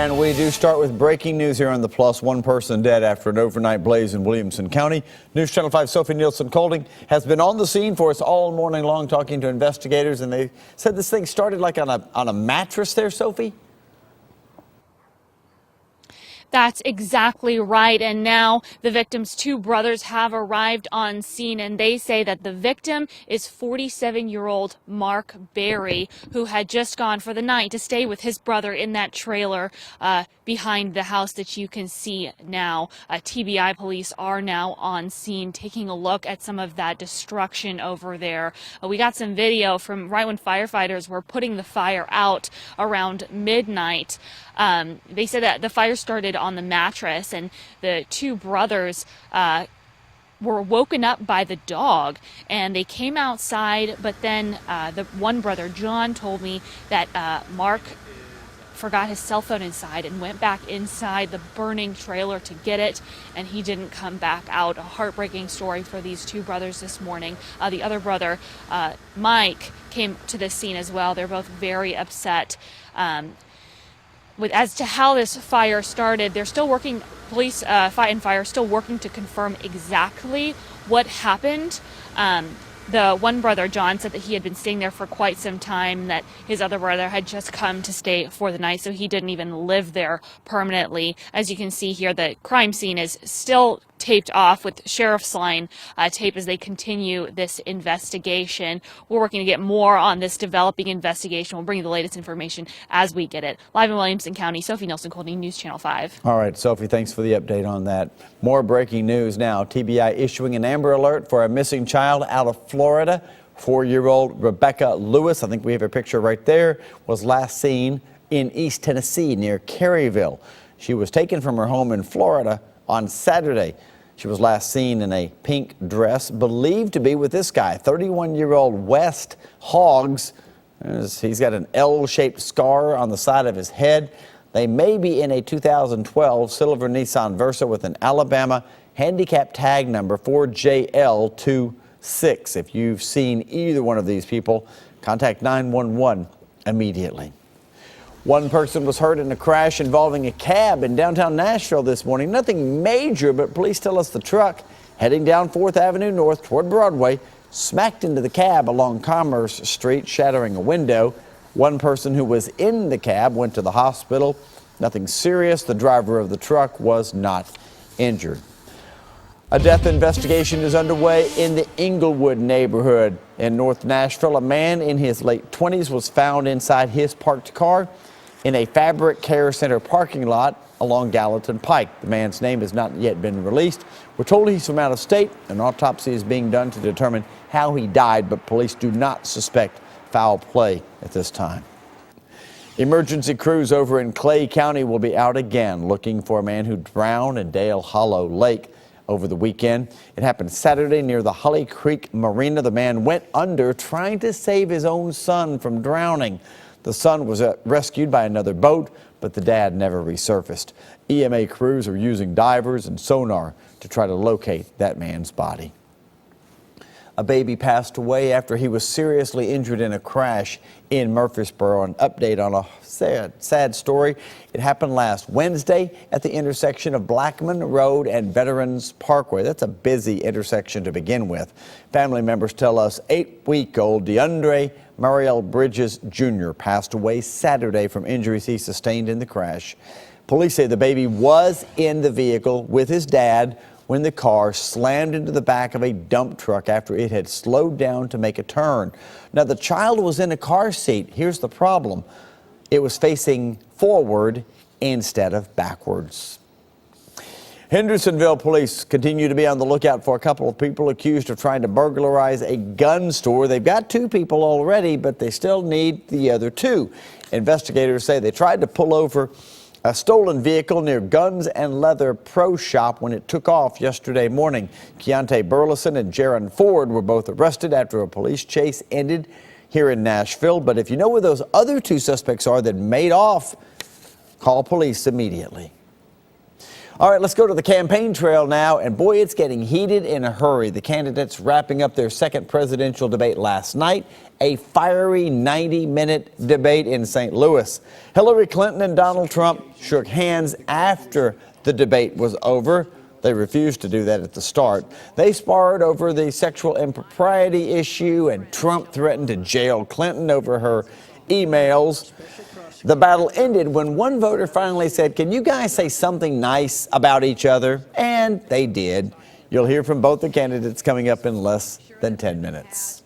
And we do start with breaking news here on the Plus. One person dead after an overnight blaze in Williamson County. News Channel 5 Sophie Nielsen-Colding has been on the scene for us all morning long talking to investigators, and they said this thing started like on a mattress there, Sophie? That's exactly right. And now the victim's two brothers have arrived on scene, and they say that the victim is 47-year-old Mark Berry, who had just gone for the night to stay with his brother in that trailer behind the house that you can see now. TBI police are now on scene taking a look at some of that destruction over there. We got some video from right when firefighters were putting the fire out around midnight. They said that the fire started on the mattress, and the two brothers were woken up by the dog, and they came outside, but then the one brother, John, told me that Mark forgot his cell phone inside and went back inside the burning trailer to get it, and he didn't come back out. A heartbreaking story for these two brothers this morning. The other brother, Mike, came to the scene as well. They're both very upset. As to how this fire started, they're still working, police, Fight and Fire, still working to confirm exactly what happened. The one brother, John, said that he had been staying there for quite some time, that his other brother had just come to stay for the night, so he didn't even live there permanently. As you can see here, the crime scene is still taped off with sheriff's line tape as they continue this investigation. We're working to get more on this developing investigation. We'll bring you the latest information as we get it. Live in Williamson County, Sophie Nielsen-Colding, News Channel 5. All right, Sophie, thanks for the update on that. More breaking news now. TBI issuing an Amber Alert for a missing child out of Florida. 4-year-old Rebecca Lewis, I think we have a picture right there, was last seen in East Tennessee near Caryville. She was taken from her home in Florida on Saturday. She was last seen in a pink dress, believed to be with this guy, 31-year-old West Hoggs. He's got an L-shaped scar on the side of his head. They may be in a 2012 silver Nissan Versa with an Alabama handicap tag number 4JL26. If you've seen either one of these people, contact 911 immediately. One person was hurt in a crash involving a cab in downtown Nashville this morning. Nothing major, but police tell us the truck heading down 4th Avenue North toward Broadway smacked into the cab along Commerce Street, shattering a window. One person who was in the cab went to the hospital. Nothing serious. The driver of the truck was not injured. A death investigation is underway in the Inglewood neighborhood in North Nashville. A man in his late 20s was found inside his parked car in a Fabric Care Center parking lot along Gallatin Pike. The man's name has not yet been released. We're told he's from out of state. An autopsy is being done to determine how he died, but police do not suspect foul play at this time. Emergency crews over in Clay County will be out again looking for a man who drowned in Dale Hollow Lake over the weekend. It happened Saturday near the Holly Creek Marina. The man went under trying to save his own son from drowning. The son was rescued by another boat, but the dad never resurfaced. EMA crews are using divers and sonar to try to locate that man's body. A baby passed away after he was seriously injured in a crash in Murfreesboro. An update on a sad story. It happened last Wednesday at the intersection of Blackman Road and Veterans Parkway. That's a busy intersection to begin with. Family members tell us 8-week-old DeAndre Mariel Bridges Jr. passed away Saturday from injuries he sustained in the crash. Police say the baby was in the vehicle with his dad when the car slammed into the back of a dump truck after it had slowed down to make a turn. Now, the child was in a car seat. Here's the problem. It was facing forward instead of backwards. Hendersonville police continue to be on the lookout for a couple of people accused of trying to burglarize a gun store. They've got 2 people already, but they still need the other 2. Investigators say they tried to pull over a stolen vehicle near Guns and Leather Pro Shop when it took off yesterday morning. Keontae Burleson and Jaron Ford were both arrested after a police chase ended here in Nashville. But if you know where those other 2 suspects are that made off, call police immediately. All right, let's go to the campaign trail now. And boy, it's getting heated in a hurry. The candidates wrapping up their second presidential debate last night, a fiery 90-minute debate in St. Louis. Hillary Clinton and Donald Trump shook hands after the debate was over. They refused to do that at the start. They sparred over the sexual impropriety issue, and Trump threatened to jail Clinton over her emails. The battle ended when one voter finally said, "Can you guys say something nice about each other?" And they did. You'll hear from both the candidates coming up in less than 10 minutes.